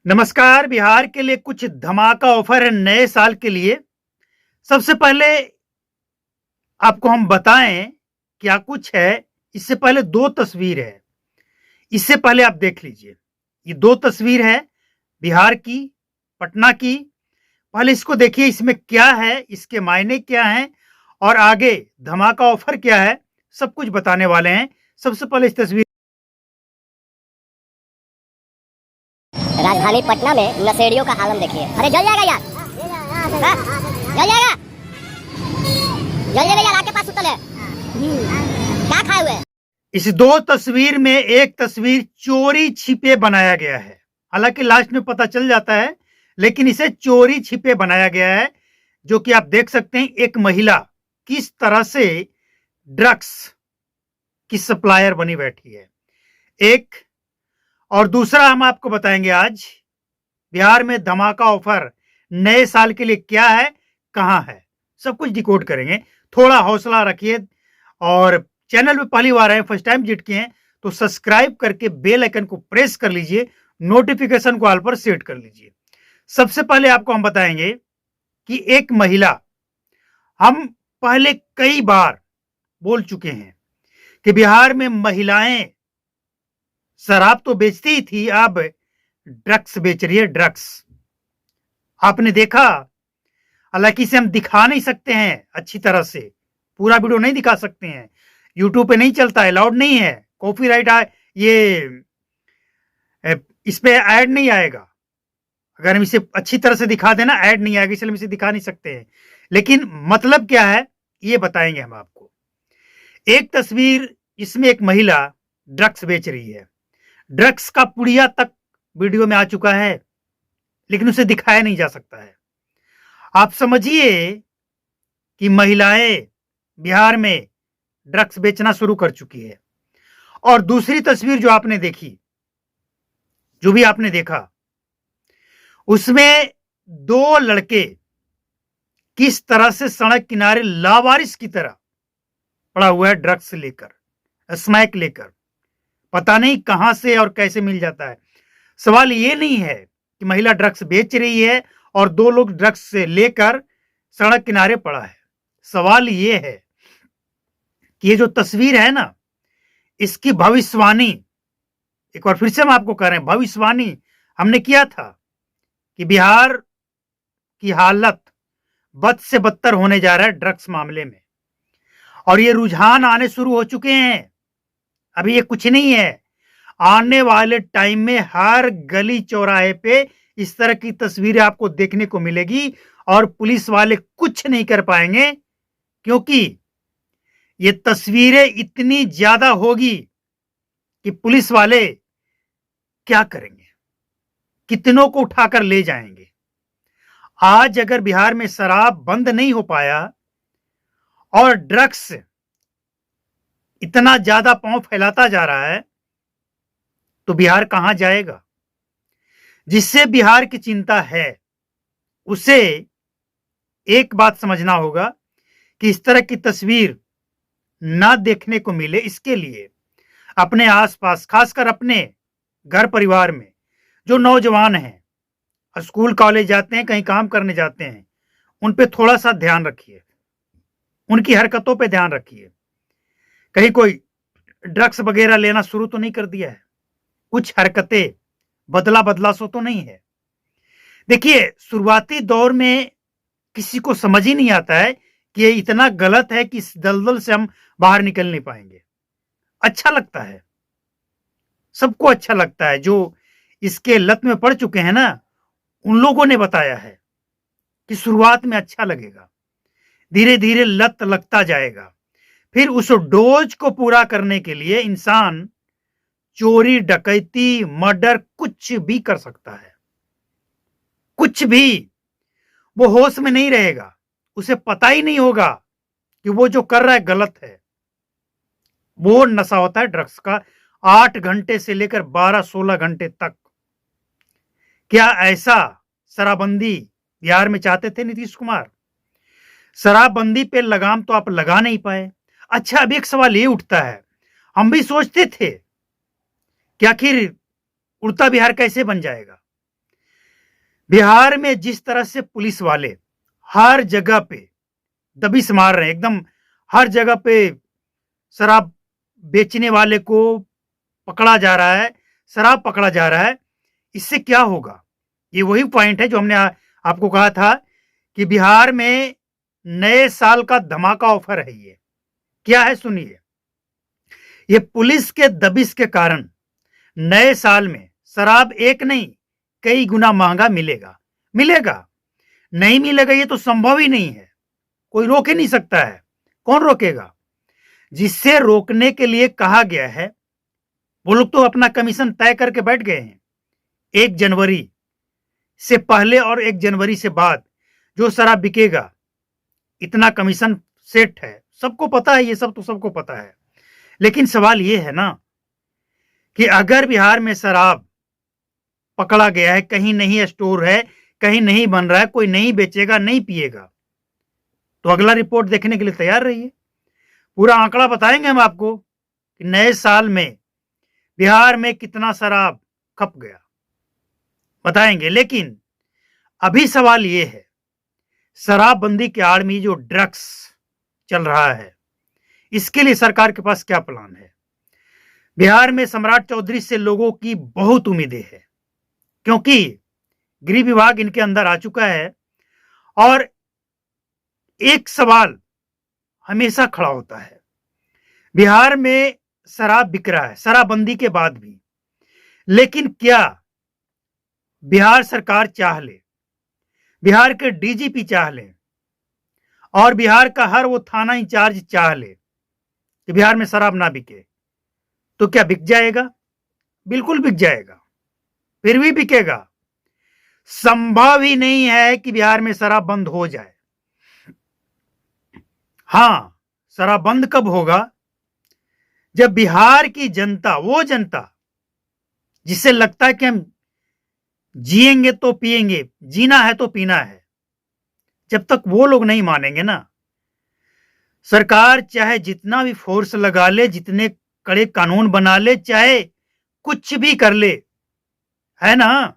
नमस्कार। बिहार के लिए कुछ धमाका ऑफर है नए साल के लिए। सबसे पहले आपको हम बताएं क्या कुछ है। इससे पहले दो तस्वीर है, इससे पहले आप देख लीजिए। ये दो तस्वीर है बिहार की, पटना की। पहले इसको देखिए, इसमें क्या है, इसके मायने क्या हैं और आगे धमाका ऑफर क्या है, सब कुछ बताने वाले हैं। सबसे पहले इस तस्वीर। राजधानी पटना में नशेड़ियों का आलम देखिए। अरे जल जाएगा यार, हाँ? जल जाएगा, जल जाएगा यार। आपके पास उतल है, क्या खाए हुए? इस दो तस्वीर में एक तस्वीर चोरी छिपे बनाया गया है। हालांकि लास्ट में पता चल जाता है, लेकिन इसे चोरी छिपे बनाया गया है। जो कि आप देख सकते हैं एक महिला किस तरह से ड्रग्स की सप्लायर बनी बैठी है, एक। और दूसरा हम आपको बताएंगे आज बिहार में धमाका ऑफर नए साल के लिए क्या है, कहां है, सब कुछ डिकोड करेंगे। थोड़ा हौसला रखिए और चैनल पे पहली बार आए, फर्स्ट टाइम विजिट किए हैं तो सब्सक्राइब करके बेल आइकन को प्रेस कर लीजिए, नोटिफिकेशन को ऑल पर सेट कर लीजिए। सबसे पहले आपको हम बताएंगे कि एक महिला, हम पहले कई बार बोल चुके हैं कि बिहार में महिलाएं शराब तो बेचती ही थी, अब ड्रग्स बेच रही है। ड्रग्स आपने देखा। हालांकि इसे हम दिखा नहीं सकते हैं अच्छी तरह से, पूरा वीडियो नहीं दिखा सकते हैं, यूट्यूब पे नहीं चलता है, अलाउड नहीं है, कॉपीराइट ये इस पे ऐड नहीं आएगा। अगर हम इसे अच्छी तरह से दिखा देना ऐड नहीं आएगा, इसलिए हम इसे दिखा नहीं सकते हैं। लेकिन मतलब क्या है ये बताएंगे हम आपको। एक तस्वीर, इसमें एक महिला ड्रग्स बेच रही है। ड्रग्स का पुड़िया तक वीडियो में आ चुका है, लेकिन उसे दिखाया नहीं जा सकता है। आप समझिए कि महिलाएं बिहार में ड्रग्स बेचना शुरू कर चुकी है। और दूसरी तस्वीर जो आपने देखी, जो भी आपने देखा, उसमें दो लड़के किस तरह से सड़क किनारे लावारिस की तरह पड़ा हुआ है, ड्रग्स लेकर, स्मैक लेकर। पता नहीं कहां से और कैसे मिल जाता है। सवाल ये नहीं है कि महिला ड्रग्स बेच रही है और दो लोग ड्रग्स से लेकर सड़क किनारे पड़ा है। सवाल ये है कि ये जो तस्वीर है ना, इसकी भविष्यवाणी, एक बार फिर से हम आपको कह रहे हैं, भविष्यवाणी हमने किया था कि बिहार की हालत बद से बदतर होने जा रहा है ड्रग्स मामले में। और ये रुझान आने शुरू हो चुके हैं, अभी ये कुछ नहीं है। आने वाले टाइम में हर गली चौराहे पे इस तरह की तस्वीरें आपको देखने को मिलेगी और पुलिस वाले कुछ नहीं कर पाएंगे, क्योंकि ये तस्वीरें इतनी ज्यादा होगी कि पुलिस वाले क्या करेंगे, कितनों को उठाकर ले जाएंगे। आज अगर बिहार में शराब बंद नहीं हो पाया और ड्रग्स इतना ज्यादा पांव फैलाता जा रहा है, तो बिहार कहां जाएगा। जिससे बिहार की चिंता है उसे एक बात समझना होगा कि इस तरह की तस्वीर ना देखने को मिले। इसके लिए अपने आसपास, खासकर अपने घर परिवार में जो नौजवान हैं, स्कूल कॉलेज जाते हैं, कहीं काम करने जाते हैं, उन पे थोड़ा सा ध्यान रखिए, उनकी हरकतों पे ध्यान रखिए। कहीं कोई ड्रग्स वगैरह लेना शुरू तो नहीं कर दिया है, कुछ हरकतें बदला बदला सो तो नहीं है। देखिए, शुरुआती दौर में किसी को समझ ही नहीं आता है कि ये इतना गलत है कि इस दलदल से हम बाहर निकल नहीं पाएंगे। अच्छा लगता है, सबको अच्छा लगता है। जो इसके लत में पड़ चुके हैं ना, उन लोगों ने बताया है कि शुरुआत में अच्छा लगेगा, धीरे धीरे लत लगता जाएगा। फिर उस डोज को पूरा करने के लिए इंसान चोरी, डकैती, मर्डर कुछ भी कर सकता है, कुछ भी। वो होश में नहीं रहेगा, उसे पता ही नहीं होगा कि वो जो कर रहा है गलत है। वो नशा होता है ड्रग्स का, 8 घंटे से लेकर 12-16 घंटे तक। क्या ऐसा शराबबंदी बिहार में चाहते थे नीतीश कुमार? शराबबंदी पे लगाम तो आप लगा नहीं पाए। अच्छा, अब एक सवाल ये उठता है, हम भी सोचते थे कि आखिर उड़ता बिहार कैसे बन जाएगा। बिहार में जिस तरह से पुलिस वाले हर जगह पे दबिश मार रहे हैं, एकदम हर जगह पे शराब बेचने वाले को पकड़ा जा रहा है, शराब पकड़ा जा रहा है, इससे क्या होगा? ये वही पॉइंट है जो हमने आपको कहा था कि बिहार में नए साल का धमाका ऑफर है ये। क्या है सुनिए। ये पुलिस के दबिश के कारण नए साल में शराब एक नहीं कई गुना महंगा मिलेगा। मिलेगा नहीं मिलेगा ये तो संभव ही नहीं है, कोई रोक ही नहीं सकता है। कौन रोकेगा? जिससे रोकने के लिए कहा गया है वो लोग तो अपना कमीशन तय करके बैठ गए हैं। 1 जनवरी से पहले और 1 जनवरी से बाद जो शराब बिकेगा इतना कमीशन सेट है, सबको पता है, ये सब तो सबको पता है। लेकिन सवाल ये है ना कि अगर बिहार में शराब पकड़ा गया है, कहीं नहीं स्टोर है, कहीं नहीं बन रहा है, कोई नहीं बेचेगा, नहीं पिएगा, तो अगला रिपोर्ट देखने के लिए तैयार रहिए। पूरा आंकड़ा बताएंगे हम आपको कि नए साल में बिहार में कितना शराब खप गया, बताएंगे। लेकिन अभी सवाल यह है, शराबबंदी के आड़ में जो ड्रग्स चल रहा है इसके लिए सरकार के पास क्या प्लान है? बिहार में सम्राट चौधरी से लोगों की बहुत उम्मीदें हैं, क्योंकि गृह विभाग इनके अंदर आ चुका है और एक सवाल हमेशा खड़ा होता है, बिहार में शराब बिक रहा है शराबबंदी के बाद भी, लेकिन क्या बिहार सरकार चाह ले, बिहार के डीजीपी चाह ले और बिहार का हर वो थाना इंचार्ज चाह ले कि बिहार में शराब ना बिके, तो क्या बिक जाएगा? बिल्कुल बिक जाएगा, फिर भी बिकेगा। संभव ही नहीं है कि बिहार में शराब बंद हो जाए। हां, शराब बंद कब होगा? जब बिहार की जनता, वो जनता जिसे लगता है कि हम जिएंगे तो पिएंगे, जीना है तो पीना है, जब तक वो लोग नहीं मानेंगे ना, सरकार चाहे जितना भी फोर्स लगा ले, जितने कड़े कानून बना ले, चाहे कुछ भी कर ले, है ना,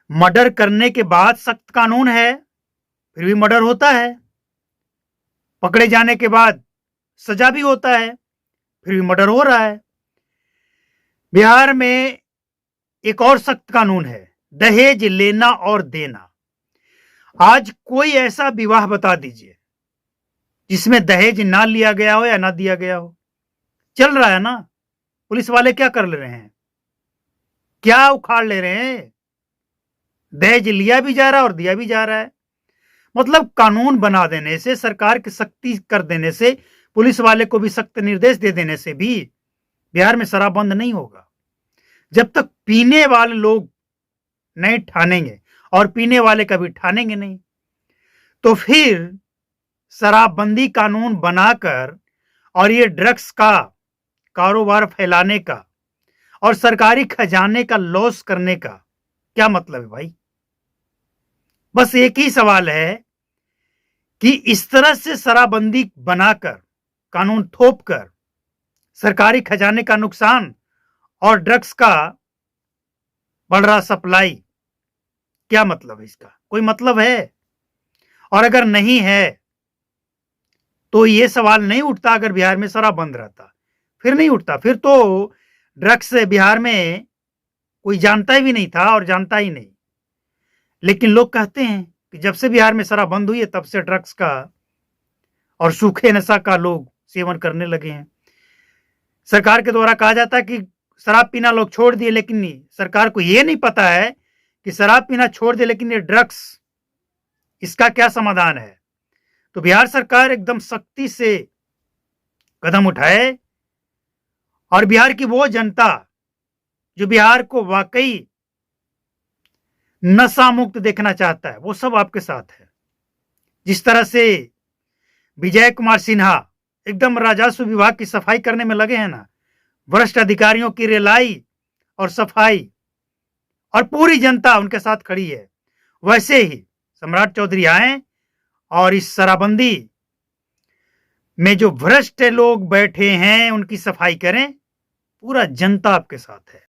मर्डर करने के बाद सख्त कानून है, फिर भी मर्डर होता है, पकड़े जाने के बाद सजा भी होता है, फिर भी मर्डर हो रहा है। बिहार में एक और सख्त कानून है, दहेज लेना और देना। आज कोई ऐसा विवाह बता दीजिए जिसमें दहेज ना लिया गया हो या ना दिया गया हो। चल रहा है ना, पुलिस वाले क्या कर ले रहे हैं, क्या उखाड़ ले रहे हैं? दहेज लिया भी जा रहा है और दिया भी जा रहा है। मतलब कानून बना देने से, सरकार की सख्ती कर देने से, पुलिस वाले को भी सख्त निर्देश दे देने से भी बिहार में शराब बंद नहीं होगा। जब तक पीने वाले लोग नहीं ठानेंगे, और पीने वाले कभी ठानेंगे नहीं, तो फिर शराबबंदी कानून बनाकर और ये ड्रग्स का कारोबार फैलाने का और सरकारी खजाने का लॉस करने का क्या मतलब है भाई? बस एक ही सवाल है कि इस तरह से शराबबंदी बनाकर, कानून थोपकर सरकारी खजाने का नुकसान और ड्रग्स का बढ़ रहा सप्लाई, क्या मतलब है इसका? कोई मतलब है? और अगर नहीं है तो ये सवाल नहीं उठता। अगर बिहार में शराब बंद रहता फिर नहीं उठता, फिर तो ड्रग्स बिहार में कोई जानता भी नहीं था और जानता ही नहीं। लेकिन लोग कहते हैं कि जब से बिहार में शराब बंद हुई है तब से ड्रग्स का और सूखे नशा का लोग सेवन करने लगे हैं। सरकार के द्वारा कहा जाता है कि शराब पीना लोग छोड़ दिए, लेकिन नहीं, सरकार को यह नहीं पता है कि शराब पीना छोड़ दे, लेकिन ये ड्रग्स, इसका क्या समाधान है? तो बिहार सरकार एकदम सख्ती से कदम उठाए और बिहार की वो जनता जो बिहार को वाकई नशा मुक्त देखना चाहता है, वो सब आपके साथ है। जिस तरह से विजय कुमार सिन्हा एकदम राजस्व विभाग की सफाई करने में लगे हैं ना, वरिष्ठ अधिकारियों की रिलाई और सफाई, और पूरी जनता उनके साथ खड़ी है, वैसे ही सम्राट चौधरी आए और इस शराबबंदी में जो भ्रष्ट लोग बैठे हैं उनकी सफाई करें। पूरा जनता आपके साथ है।